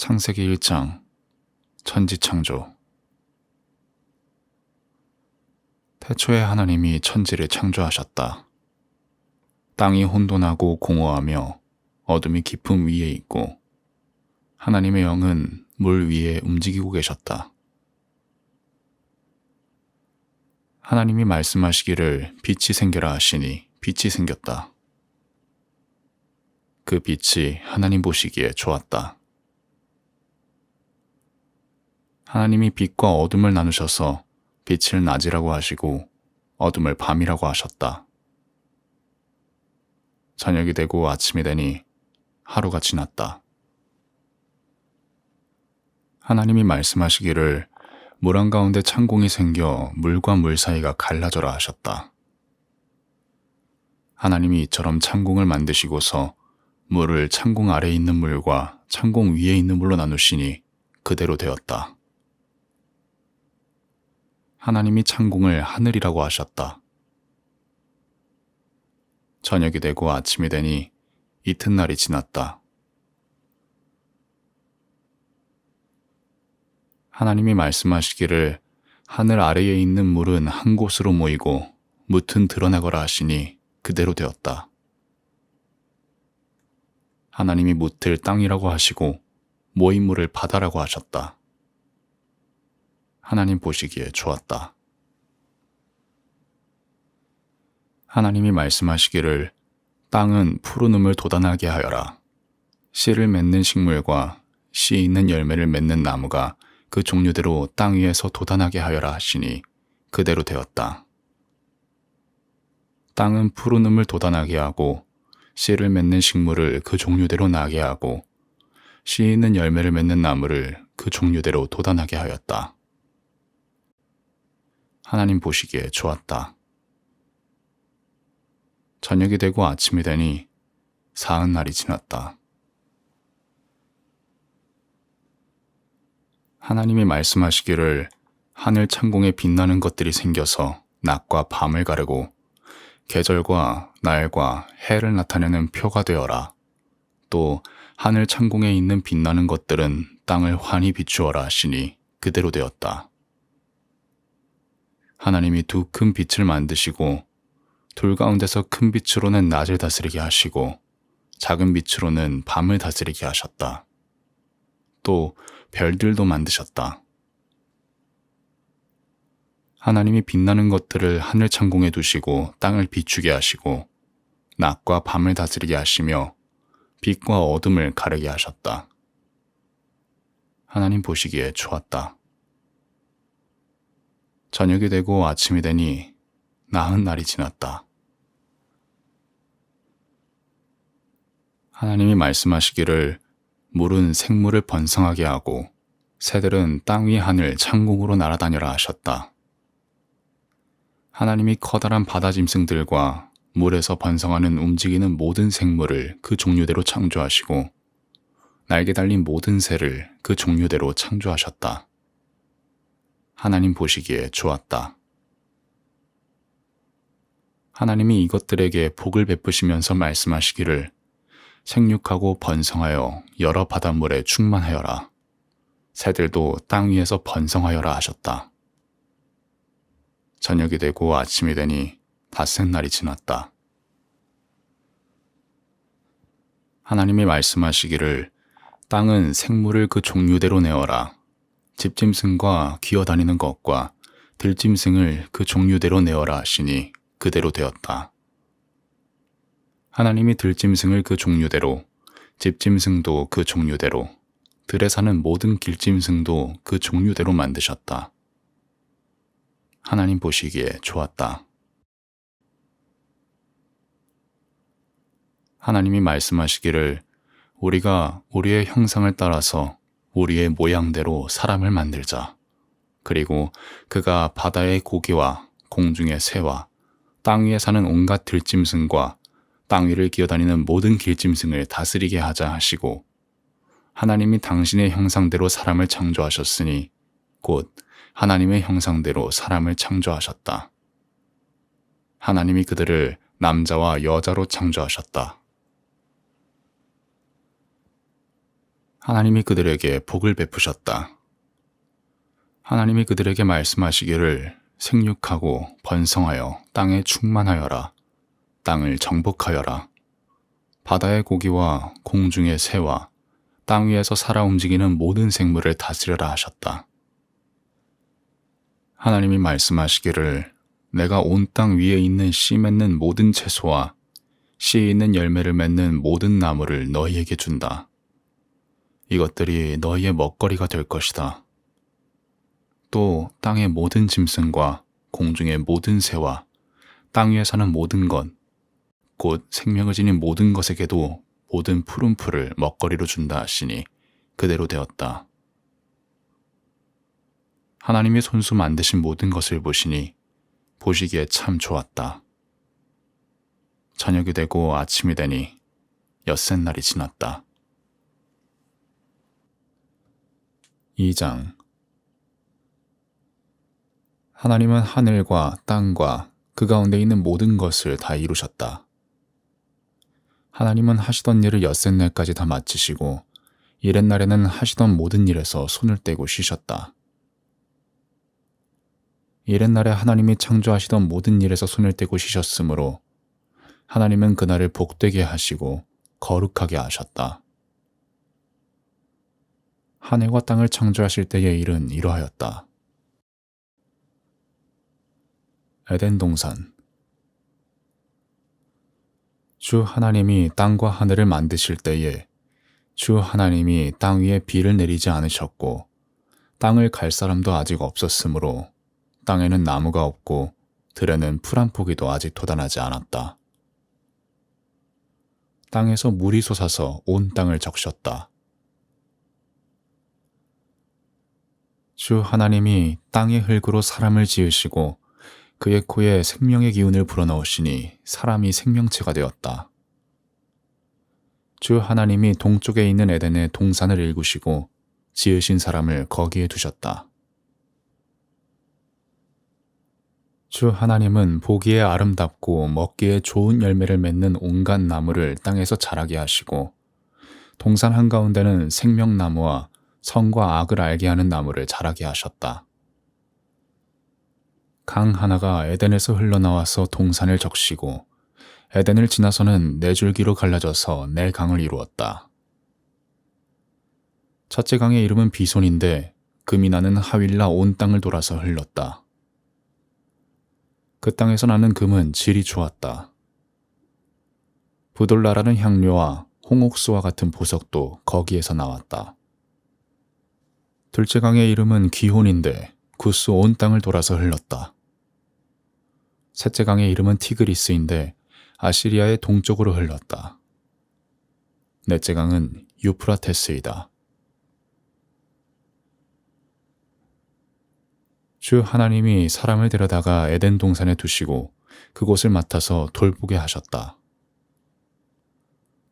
창세기 1장 천지창조. 태초에 하나님이 천지를 창조하셨다. 땅이 혼돈하고 공허하며 어둠이 깊음 위에 있고 하나님의 영은 물 위에 움직이고 계셨다. 하나님이 말씀하시기를 빛이 생겨라 하시니 빛이 생겼다. 그 빛이 하나님 보시기에 좋았다. 하나님이 빛과 어둠을 나누셔서 빛을 낮이라고 하시고 어둠을 밤이라고 하셨다. 저녁이 되고 아침이 되니 하루가 지났다. 하나님이 말씀하시기를 물 한가운데 창공이 생겨 물과 물 사이가 갈라져라 하셨다. 하나님이 이처럼 창공을 만드시고서 물을 창공 아래에 있는 물과 창공 위에 있는 물로 나누시니 그대로 되었다. 하나님이 창공을 하늘이라고 하셨다. 저녁이 되고 아침이 되니 이튿날이 지났다. 하나님이 말씀하시기를 하늘 아래에 있는 물은 한 곳으로 모이고 뭇은 드러나거라 하시니 그대로 되었다. 하나님이 뭇을 땅이라고 하시고 모인 물을 바다라고 하셨다. 하나님 보시기에 좋았다. 하나님이 말씀하시기를 땅은 푸른 음을 돋아나게 하여라. 씨를 맺는 식물과 씨 있는 열매를 맺는 나무가 그 종류대로 땅 위에서 돋아나게 하여라 하시니 그대로 되었다. 땅은 푸른 음을 돋아나게 하고 씨를 맺는 식물을 그 종류대로 나게 하고 씨 있는 열매를 맺는 나무를 그 종류대로 돋아나게 하였다. 하나님 보시기에 좋았다. 저녁이 되고 아침이 되니 사흔날이 지났다. 하나님이 말씀하시기를 하늘 창공에 빛나는 것들이 생겨서 낮과 밤을 가르고 계절과 날과 해를 나타내는 표가 되어라. 또 하늘 창공에 있는 빛나는 것들은 땅을 환히 비추어라 하시니 그대로 되었다. 하나님이 두 큰 빛을 만드시고 둘 가운데서 큰 빛으로는 낮을 다스리게 하시고 작은 빛으로는 밤을 다스리게 하셨다. 또 별들도 만드셨다. 하나님이 빛나는 것들을 하늘 창공에 두시고 땅을 비추게 하시고 낮과 밤을 다스리게 하시며 빛과 어둠을 가르게 하셨다. 하나님 보시기에 좋았다. 저녁이 되고 아침이 되니 나흔날이 지났다. 하나님이 말씀하시기를 물은 생물을 번성하게 하고 새들은 땅 위 하늘 창공으로 날아다녀라 하셨다. 하나님이 커다란 바다 짐승들과 물에서 번성하는 움직이는 모든 생물을 그 종류대로 창조하시고 날개 달린 모든 새를 그 종류대로 창조하셨다. 하나님 보시기에 좋았다. 하나님이 이것들에게 복을 베푸시면서 말씀하시기를 생육하고 번성하여 여러 바닷물에 충만하여라. 새들도 땅 위에서 번성하여라 하셨다. 저녁이 되고 아침이 되니 닷새날이 지났다. 하나님이 말씀하시기를 땅은 생물을 그 종류대로 내어라. 집짐승과 기어다니는 것과 들짐승을 그 종류대로 내어라 하시니 그대로 되었다. 하나님이 들짐승을 그 종류대로, 집짐승도 그 종류대로, 들에 사는 모든 길짐승도 그 종류대로 만드셨다. 하나님 보시기에 좋았다. 하나님이 말씀하시기를 우리가 우리의 형상을 따라서 우리의 모양대로 사람을 만들자. 그리고 그가 바다의 고기와 공중의 새와 땅 위에 사는 온갖 들짐승과 땅 위를 기어다니는 모든 길짐승을 다스리게 하자 하시고 하나님이 당신의 형상대로 사람을 창조하셨으니 곧 하나님의 형상대로 사람을 창조하셨다. 하나님이 그들을 남자와 여자로 창조하셨다. 하나님이 그들에게 복을 베푸셨다. 하나님이 그들에게 말씀하시기를 생육하고 번성하여 땅에 충만하여라. 땅을 정복하여라. 바다의 고기와 공중의 새와 땅 위에서 살아 움직이는 모든 생물을 다스려라 하셨다. 하나님이 말씀하시기를 내가 온 땅 위에 있는 씨 맺는 모든 채소와 씨 있는 열매를 맺는 모든 나무를 너희에게 준다. 이것들이 너희의 먹거리가 될 것이다. 또 땅의 모든 짐승과 공중의 모든 새와 땅 위에 사는 모든 것, 곧 생명을 지닌 모든 것에게도 모든 푸른 풀을 먹거리로 준다 하시니 그대로 되었다. 하나님이 손수 만드신 모든 것을 보시니 보시기에 참 좋았다. 저녁이 되고 아침이 되니 엿새 날이 지났다. 2장. 하나님은 하늘과 땅과 그 가운데 있는 모든 것을 다 이루셨다. 하나님은 하시던 일을 엿새 날까지 다 마치시고 이렛날에는 하시던 모든 일에서 손을 떼고 쉬셨다. 이렛날에 하나님이 창조하시던 모든 일에서 손을 떼고 쉬셨으므로 하나님은 그날을 복되게 하시고 거룩하게 하셨다. 하늘과 땅을 창조하실 때의 일은 이러하였다. 에덴 동산. 주 하나님이 땅과 하늘을 만드실 때에 주 하나님이 땅 위에 비를 내리지 않으셨고 땅을 갈 사람도 아직 없었으므로 땅에는 나무가 없고 들에는 풀 한 포기도 아직 돋아나지 않았다. 땅에서 물이 솟아서 온 땅을 적셨다. 주 하나님이 땅의 흙으로 사람을 지으시고 그의 코에 생명의 기운을 불어넣으시니 사람이 생명체가 되었다. 주 하나님이 동쪽에 있는 에덴에 동산을 일구시고 지으신 사람을 거기에 두셨다. 주 하나님은 보기에 아름답고 먹기에 좋은 열매를 맺는 온갖 나무를 땅에서 자라게 하시고 동산 한가운데는 생명나무와 선과 악을 알게 하는 나무를 자라게 하셨다. 강 하나가 에덴에서 흘러나와서 동산을 적시고 에덴을 지나서는 네 줄기로 갈라져서 네 강을 이루었다. 첫째 강의 이름은 비손인데 금이 나는 하윌라 온 땅을 돌아서 흘렀다. 그 땅에서 나는 금은 질이 좋았다. 부돌라라는 향료와 홍옥수와 같은 보석도 거기에서 나왔다. 둘째 강의 이름은 기혼인데 구스 온 땅을 돌아서 흘렀다. 셋째 강의 이름은 티그리스인데 아시리아의 동쪽으로 흘렀다. 넷째 강은 유프라테스이다. 주 하나님이 사람을 데려다가 에덴 동산에 두시고 그곳을 맡아서 돌보게 하셨다.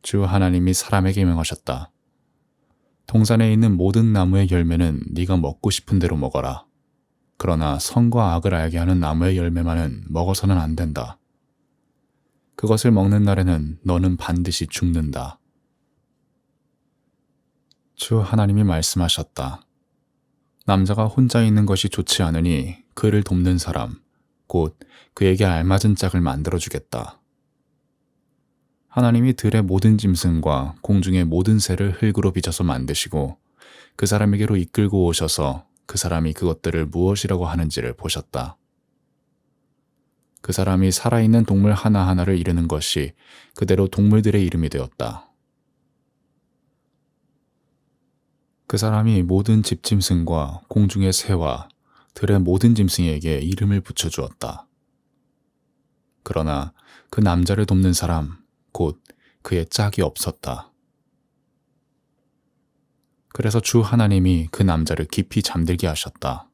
주 하나님이 사람에게 명하셨다. 동산에 있는 모든 나무의 열매는 네가 먹고 싶은 대로 먹어라. 그러나 선과 악을 알게 하는 나무의 열매만은 먹어서는 안 된다. 그것을 먹는 날에는 너는 반드시 죽는다. 주 하나님이 말씀하셨다. 남자가 혼자 있는 것이 좋지 않으니 그를 돕는 사람, 곧 그에게 알맞은 짝을 만들어주겠다. 하나님이 들의 모든 짐승과 공중의 모든 새를 흙으로 빚어서 만드시고 그 사람에게로 이끌고 오셔서 그 사람이 그것들을 무엇이라고 하는지를 보셨다. 그 사람이 살아있는 동물 하나하나를 이르는 것이 그대로 동물들의 이름이 되었다. 그 사람이 모든 집짐승과 공중의 새와 들의 모든 짐승에게 이름을 붙여주었다. 그러나 그 남자를 돕는 사람, 곧 그의 짝이 없었다. 그래서 주 하나님이 그 남자를 깊이 잠들게 하셨다.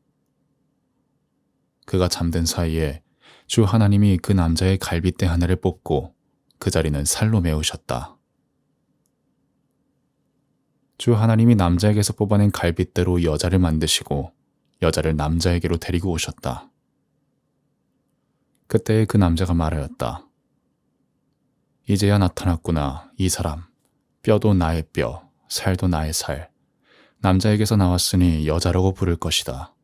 그가 잠든 사이에 주 하나님이 그 남자의 갈빗대 하나를 뽑고 그 자리는 살로 메우셨다. 주 하나님이 남자에게서 뽑아낸 갈빗대로 여자를 만드시고 여자를 남자에게로 데리고 오셨다. 그때에 그 남자가 말하였다. 이제야 나타났구나, 이 사람. 뼈도 나의 뼈, 살도 나의 살. 남자에게서 나왔으니 여자라고 부를 것이다.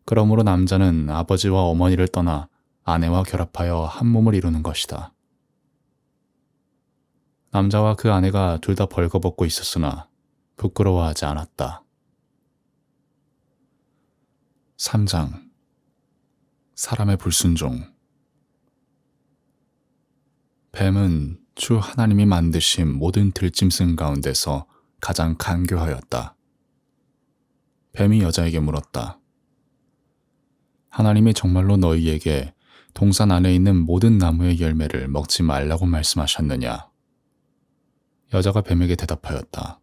그러므로 남자는 아버지와 어머니를 떠나 아내와 결합하여 한 몸을 이루는 것이다. 남자와 그 아내가 둘 다 벌거벗고 있었으나 부끄러워하지 않았다. 3장 사람의 불순종. 뱀은 주 하나님이 만드신 모든 들짐승 가운데서 가장 간교하였다. 뱀이 여자에게 물었다. 하나님이 정말로 너희에게 동산 안에 있는 모든 나무의 열매를 먹지 말라고 말씀하셨느냐? 여자가 뱀에게 대답하였다.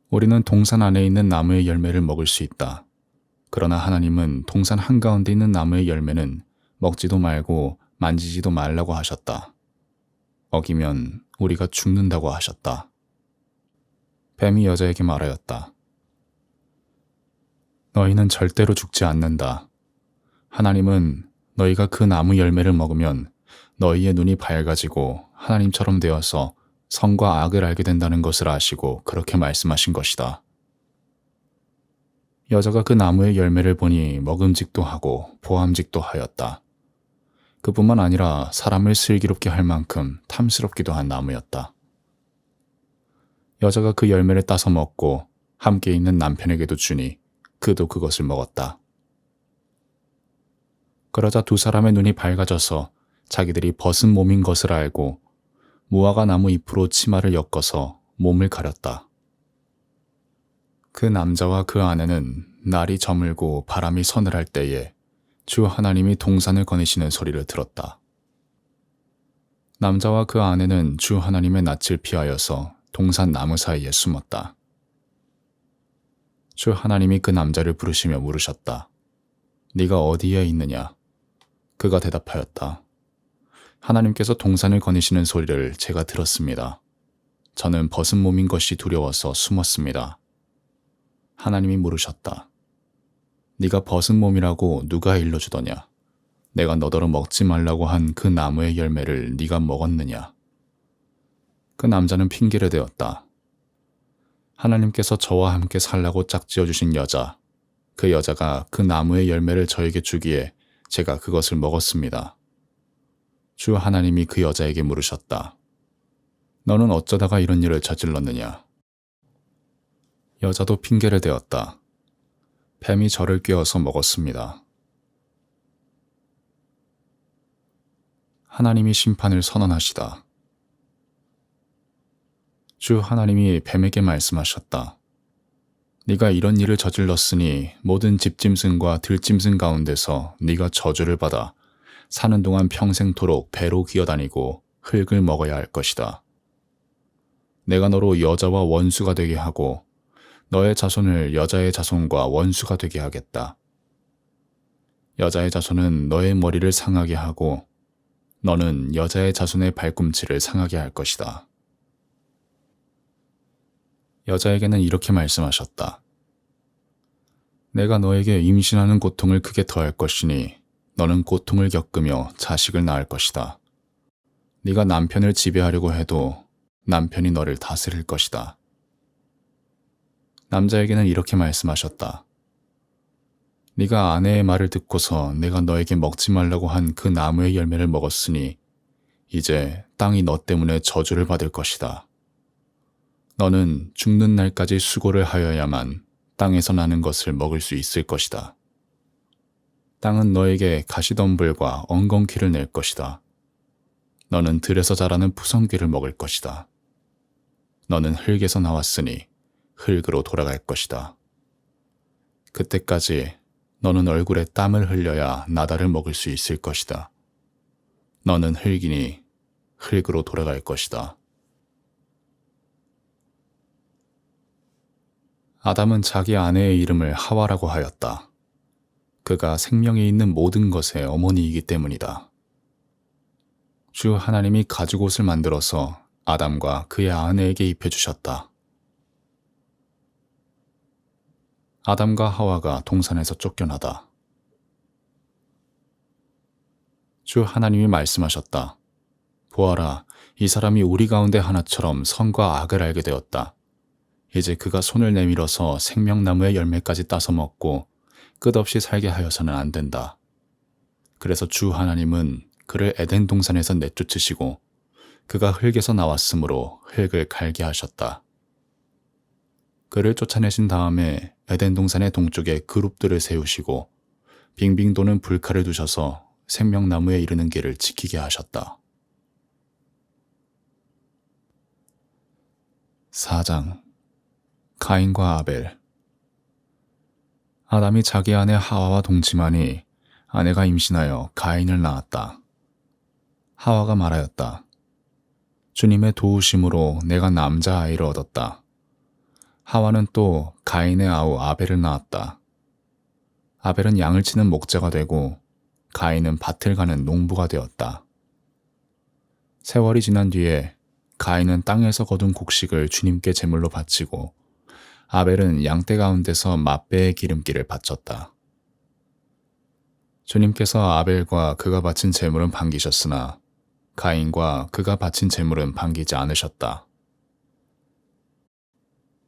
우리는 동산 안에 있는 나무의 열매를 먹을 수 있다. 그러나 하나님은 동산 한가운데 있는 나무의 열매는 먹지도 말고 만지지도 말라고 하셨다. 어기면 우리가 죽는다고 하셨다. 뱀이 여자에게 말하였다. 너희는 절대로 죽지 않는다. 하나님은 너희가 그 나무 열매를 먹으면 너희의 눈이 밝아지고 하나님처럼 되어서 선과 악을 알게 된다는 것을 아시고 그렇게 말씀하신 것이다. 여자가 그 나무의 열매를 보니 먹음직도 하고 보암직도 하였다. 그뿐만 아니라 사람을 슬기롭게 할 만큼 탐스럽기도 한 나무였다. 여자가 그 열매를 따서 먹고 함께 있는 남편에게도 주니 그도 그것을 먹었다. 그러자 두 사람의 눈이 밝아져서 자기들이 벗은 몸인 것을 알고 무화과 나무 잎으로 치마를 엮어서 몸을 가렸다. 그 남자와 그 아내는 날이 저물고 바람이 서늘할 때에 주 하나님이 동산을 거니시는 소리를 들었다. 남자와 그 아내는 주 하나님의 낯을 피하여서 동산 나무 사이에 숨었다. 주 하나님이 그 남자를 부르시며 물으셨다. 네가 어디에 있느냐? 그가 대답하였다. 하나님께서 동산을 거니시는 소리를 제가 들었습니다. 저는 벗은 몸인 것이 두려워서 숨었습니다. 하나님이 물으셨다. 네가 벗은 몸이라고 누가 일러주더냐? 내가 너더러 먹지 말라고 한 그 나무의 열매를 네가 먹었느냐? 그 남자는 핑계를 대었다. 하나님께서 저와 함께 살라고 짝지어 주신 여자, 그 여자가 그 나무의 열매를 저에게 주기에 제가 그것을 먹었습니다. 주 하나님이 그 여자에게 물으셨다. 너는 어쩌다가 이런 일을 저질렀느냐? 여자도 핑계를 대었다. 뱀이 저를 꿰어서 먹었습니다. 하나님이 심판을 선언하시다. 주 하나님이 뱀에게 말씀하셨다. 네가 이런 일을 저질렀으니 모든 집짐승과 들짐승 가운데서 네가 저주를 받아 사는 동안 평생토록 배로 기어다니고 흙을 먹어야 할 것이다. 내가 너로 여자와 원수가 되게 하고 너의 자손을 여자의 자손과 원수가 되게 하겠다. 여자의 자손은 너의 머리를 상하게 하고 너는 여자의 자손의 발꿈치를 상하게 할 것이다. 여자에게는 이렇게 말씀하셨다. 내가 너에게 임신하는 고통을 크게 더할 것이니 너는 고통을 겪으며 자식을 낳을 것이다. 네가 남편을 지배하려고 해도 남편이 너를 다스릴 것이다. 남자에게는 이렇게 말씀하셨다. 네가 아내의 말을 듣고서 내가 너에게 먹지 말라고 한 그 나무의 열매를 먹었으니 이제 땅이 너 때문에 저주를 받을 것이다. 너는 죽는 날까지 수고를 하여야만 땅에서 나는 것을 먹을 수 있을 것이다. 땅은 너에게 가시덤불과 엉겅퀴를 낼 것이다. 너는 들에서 자라는 푸성귀를 먹을 것이다. 너는 흙에서 나왔으니 흙으로 돌아갈 것이다. 그때까지 너는 얼굴에 땀을 흘려야 나다를 먹을 수 있을 것이다. 너는 흙이니 흙으로 돌아갈 것이다. 아담은 자기 아내의 이름을 하와라고 하였다. 그가 생명이 있는 모든 것의 어머니이기 때문이다. 주 하나님이 가죽옷을 만들어서 아담과 그의 아내에게 입혀주셨다. 아담과 하와가 동산에서 쫓겨나다. 주 하나님이 말씀하셨다. 보아라, 이 사람이 우리 가운데 하나처럼 선과 악을 알게 되었다. 이제 그가 손을 내밀어서 생명나무의 열매까지 따서 먹고 끝없이 살게 하여서는 안 된다. 그래서 주 하나님은 그를 에덴 동산에서 내쫓으시고 그가 흙에서 나왔으므로 흙을 갈게 하셨다. 그를 쫓아내신 다음에 에덴 동산의 동쪽에 그룹들을 세우시고 빙빙 도는 불칼을 두셔서 생명나무에 이르는 길을 지키게 하셨다. 4장 가인과 아벨. 아담이 자기 아내 하와와 동침하니 아내가 임신하여 가인을 낳았다. 하와가 말하였다. 주님의 도우심으로 내가 남자아이를 얻었다. 하와는 또 가인의 아우 아벨을 낳았다. 아벨은 양을 치는 목자가 되고 가인은 밭을 가는 농부가 되었다. 세월이 지난 뒤에 가인은 땅에서 거둔 곡식을 주님께 제물로 바치고 아벨은 양떼 가운데서 맛배의 기름기를 바쳤다. 주님께서 아벨과 그가 바친 제물은 반기셨으나 가인과 그가 바친 제물은 반기지 않으셨다.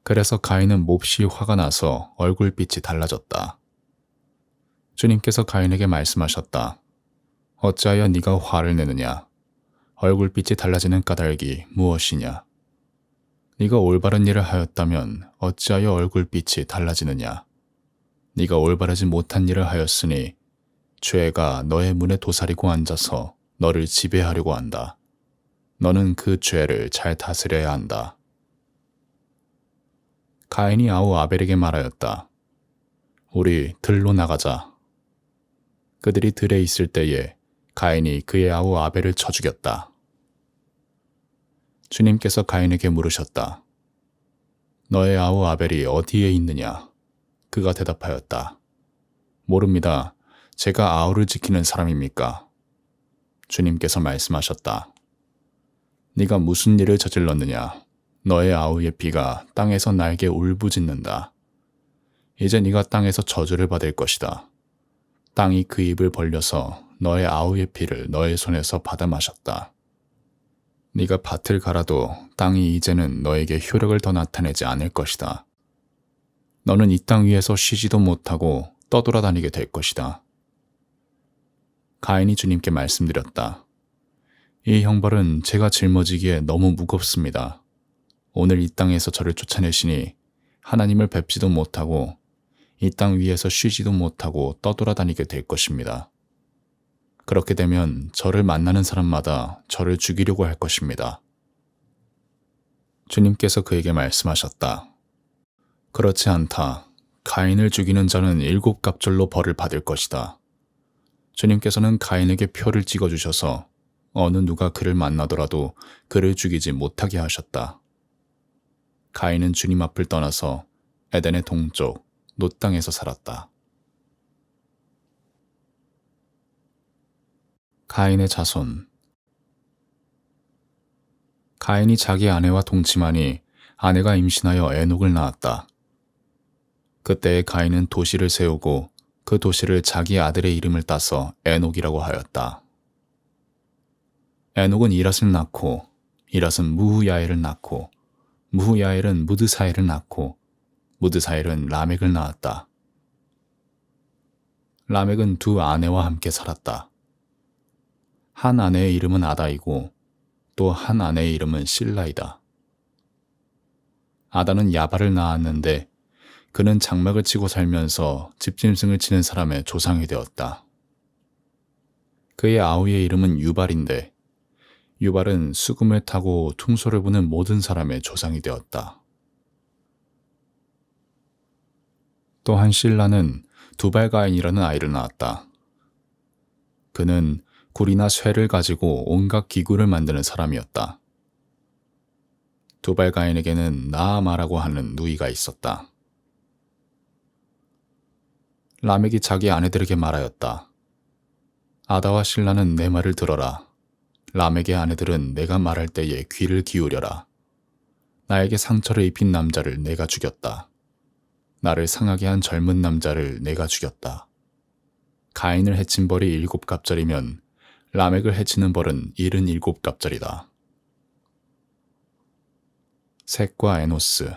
그래서 가인은 몹시 화가 나서 얼굴빛이 달라졌다. 주님께서 가인에게 말씀하셨다. 어찌하여 네가 화를 내느냐? 얼굴빛이 달라지는 까닭이 무엇이냐? 네가 올바른 일을 하였다면 어찌하여 얼굴빛이 달라지느냐? 네가 올바르지 못한 일을 하였으니 죄가 너의 문에 도사리고 앉아서 너를 지배하려고 한다. 너는 그 죄를 잘 다스려야 한다. 가인이 아우 아벨에게 말하였다. 우리 들로 나가자. 그들이 들에 있을 때에 가인이 그의 아우 아벨을 쳐 죽였다. 주님께서 가인에게 물으셨다. 너의 아우 아벨이 어디에 있느냐? 그가 대답하였다. 모릅니다. 제가 아우를 지키는 사람입니까? 주님께서 말씀하셨다. 네가 무슨 일을 저질렀느냐? 너의 아우의 피가 땅에서 날게 울부짖는다. 이제 네가 땅에서 저주를 받을 것이다. 땅이 그 입을 벌려서 너의 아우의 피를 너의 손에서 받아 마셨다. 네가 밭을 갈아도 땅이 이제는 너에게 효력을 더 나타내지 않을 것이다. 너는 이 땅 위에서 쉬지도 못하고 떠돌아다니게 될 것이다. 가인이 주님께 말씀드렸다. 이 형벌은 제가 짊어지기에 너무 무겁습니다. 오늘 이 땅에서 저를 쫓아내시니 하나님을 뵙지도 못하고 이 땅 위에서 쉬지도 못하고 떠돌아다니게 될 것입니다. 그렇게 되면 저를 만나는 사람마다 저를 죽이려고 할 것입니다. 주님께서 그에게 말씀하셨다. 그렇지 않다. 가인을 죽이는 자는 7갑절로 벌을 받을 것이다. 주님께서는 가인에게 표를 찍어주셔서 어느 누가 그를 만나더라도 그를 죽이지 못하게 하셨다. 가인은 주님 앞을 떠나서 에덴의 동쪽 놋 땅에서 살았다. 가인의 자손. 가인이 자기 아내와 동침하니 아내가 임신하여 에녹을 낳았다. 그때에 가인은 도시를 세우고 그 도시를 자기 아들의 이름을 따서 에녹이라고 하였다. 에녹은 이랏을 낳고 이랏은 무후야엘을 낳고 무후야엘은 무드사엘을 낳고 무드사엘은 라멕을 낳았다. 라멕은 두 아내와 함께 살았다. 한 아내의 이름은 아다이고 또 한 아내의 이름은 실라이다. 아다는 야발을 낳았는데 그는 장막을 치고 살면서 집짐승을 치는 사람의 조상이 되었다. 그의 아우의 이름은 유발인데 유발은 수금을 타고 퉁소를 부는 모든 사람의 조상이 되었다. 또한 실라는 두발가인이라는 아이를 낳았다. 그는 굴이나 쇠를 가지고 온갖 기구를 만드는 사람이었다. 두발가인에게는 나아마라고 하는 누이가 있었다. 라멕이 자기 아내들에게 말하였다. 아다와 실라는 내 말을 들어라. 라멕의 아내들은 내가 말할 때에 귀를 기울여라. 나에게 상처를 입힌 남자를 내가 죽였다. 나를 상하게 한 젊은 남자를 내가 죽였다. 가인을 해친 벌이 7갑절이면 라멕을 해치는 벌은 77갑절이다. 셋과 에노스.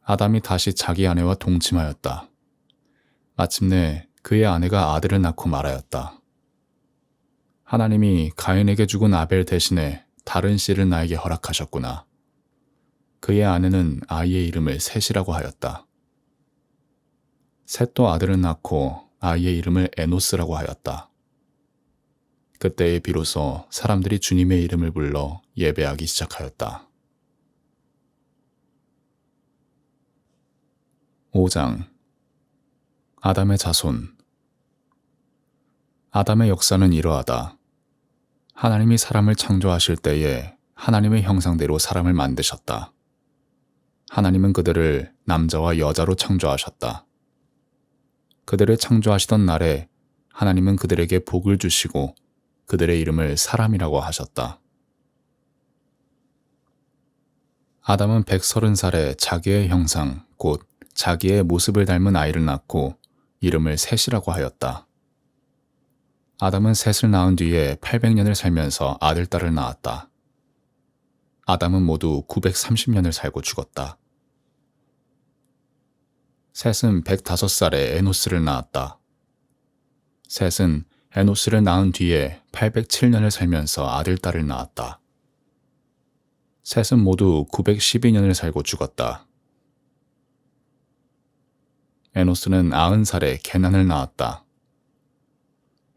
아담이 다시 자기 아내와 동침하였다. 마침내 그의 아내가 아들을 낳고 말하였다. 하나님이 가인에게 죽은 아벨 대신에 다른 씨를 나에게 허락하셨구나. 그의 아내는 아이의 이름을 셋이라고 하였다. 셋도 아들을 낳고 아이의 이름을 에노스라고 하였다. 그때에 비로소 사람들이 주님의 이름을 불러 예배하기 시작하였다. 5장. 아담의 자손. 아담의 역사는 이러하다. 하나님이 사람을 창조하실 때에 하나님의 형상대로 사람을 만드셨다. 하나님은 그들을 남자와 여자로 창조하셨다. 그들을 창조하시던 날에 하나님은 그들에게 복을 주시고 그들의 이름을 사람이라고 하셨다. 아담은 130살에 자기의 형상, 곧 자기의 모습을 닮은 아이를 낳고 이름을 셋이라고 하였다. 아담은 셋을 낳은 뒤에 800년을 살면서 아들, 딸을 낳았다. 아담은 모두 930년을 살고 죽었다. 셋은 105살에 에노스를 낳았다. 셋은 에노스를 낳은 뒤에 807년을 살면서 아들, 딸을 낳았다. 셋은 모두 912년을 살고 죽었다. 에노스는 90살에 게난을 낳았다.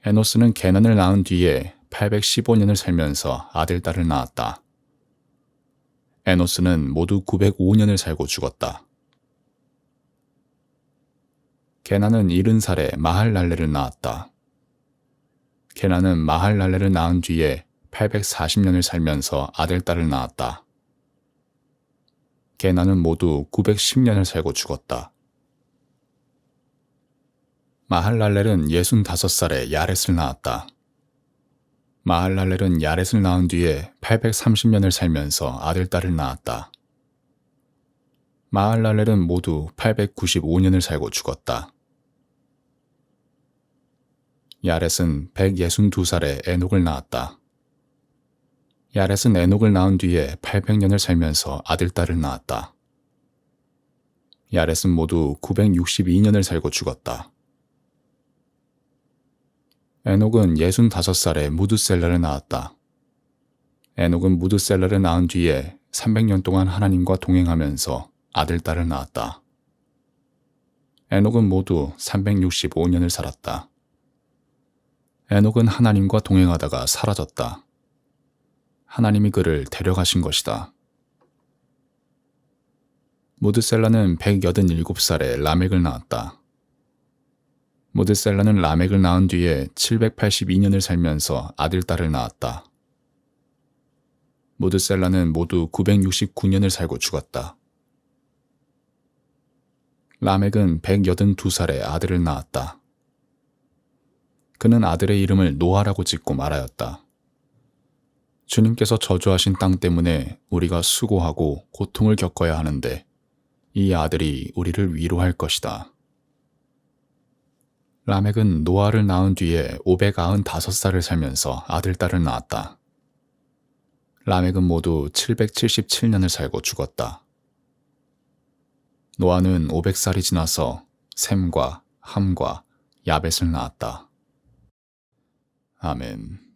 에노스는 게난을 낳은 뒤에 815년을 살면서 아들, 딸을 낳았다. 에노스는 모두 905년을 살고 죽었다. 게난은 70살에 마할랄레를 낳았다. 게난은 마할랄레를 낳은 뒤에 840년을 살면서 아들, 딸을 낳았다. 게난은 모두 910년을 살고 죽었다. 마할랄렐은 65살에 야렛을 낳았다. 마할랄렐은 야렛을 낳은 뒤에 830년을 살면서 아들, 딸을 낳았다. 마할랄렐은 모두 895년을 살고 죽었다. 야렛은 162살에 에녹을 낳았다. 야렛은 에녹을 낳은 뒤에 800년을 살면서 아들, 딸을 낳았다. 야렛은 모두 962년을 살고 죽었다. 에녹은 65살에 무드셀라를 낳았다. 에녹은 무드셀라를 낳은 뒤에 300년 동안 하나님과 동행하면서 아들, 딸을 낳았다. 에녹은 모두 365년을 살았다. 에녹은 하나님과 동행하다가 사라졌다. 하나님이 그를 데려가신 것이다. 무드셀라는 187살에 라멕을 낳았다. 무드셀라는 라멕을 낳은 뒤에 782년을 살면서 아들, 딸을 낳았다. 무드셀라는 모두 969년을 살고 죽었다. 라멕은 182살에 아들을 낳았다. 그는 아들의 이름을 노아라고 짓고 말하였다. 주님께서 저주하신 땅 때문에 우리가 수고하고 고통을 겪어야 하는데 이 아들이 우리를 위로할 것이다. 라멕은 노아를 낳은 뒤에 595살을 살면서 아들, 딸을 낳았다. 라멕은 모두 777년을 살고 죽었다. 노아는 500살이 지나서 셈과 함과 야벳을 낳았다. 아멘.